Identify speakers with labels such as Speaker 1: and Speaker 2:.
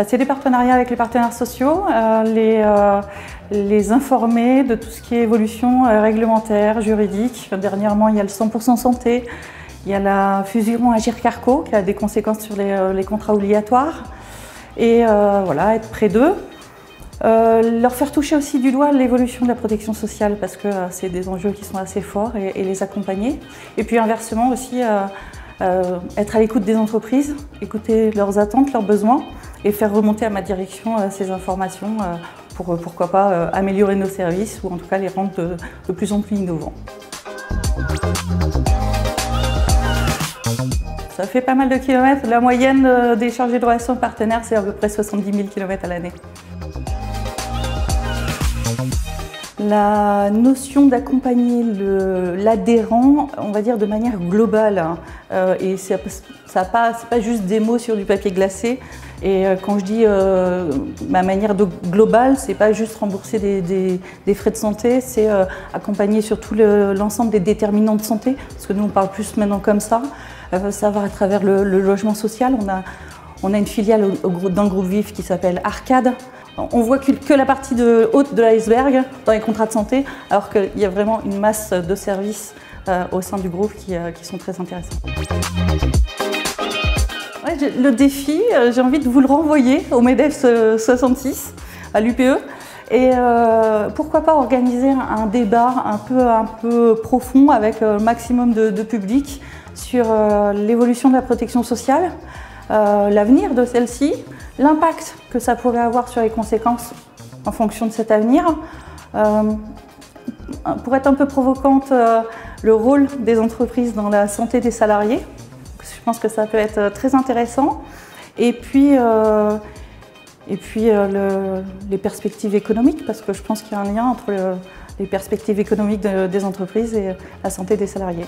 Speaker 1: C'est des partenariats avec les partenaires sociaux, les informer de tout ce qui est évolution réglementaire, juridique. Dernièrement, il y a le 100% santé, il y a la fusion Agirc-Arrco qui a des conséquences sur les contrats obligatoires. Et voilà, être près d'eux. Leur faire toucher aussi du doigt l'évolution de la protection sociale parce que c'est des enjeux qui sont assez forts et les accompagner. Et puis inversement aussi, être à l'écoute des entreprises, écouter leurs attentes, leurs besoins et faire remonter à ma direction ces informations pour pourquoi pas améliorer nos services ou en tout cas les rendre de plus en plus innovants. Ça fait pas mal de kilomètres. La moyenne des chargés de relations partenaires, c'est à peu près 70 000 km à l'année. La notion d'accompagner l'adhérent, on va dire de manière globale, et c'est pas juste des mots sur du papier glacé. Et quand je dis ma manière globale, c'est pas juste rembourser des frais de santé, c'est accompagner sur tout l'ensemble des déterminants de santé, parce que nous on parle plus maintenant comme ça. Ça va à travers le logement social. On a une filiale dans le groupe VIF qui s'appelle Arcade. On voit que la partie haute de l'iceberg dans les contrats de santé, alors qu'il y a vraiment une masse de services au sein du groupe qui sont très intéressants. Ouais, le défi, j'ai envie de vous le renvoyer au MEDEF 66, à l'UPE. Et pourquoi pas organiser un débat un peu profond avec le maximum de public sur l'évolution de la protection sociale, l'avenir de celle-ci, l'impact que ça pourrait avoir sur les conséquences en fonction de cet avenir. Pour être un peu provocante, le rôle des entreprises dans la santé des salariés. Je pense que ça peut être très intéressant. Et puis les perspectives économiques, parce que je pense qu'il y a un lien entre les perspectives économiques des entreprises et la santé des salariés.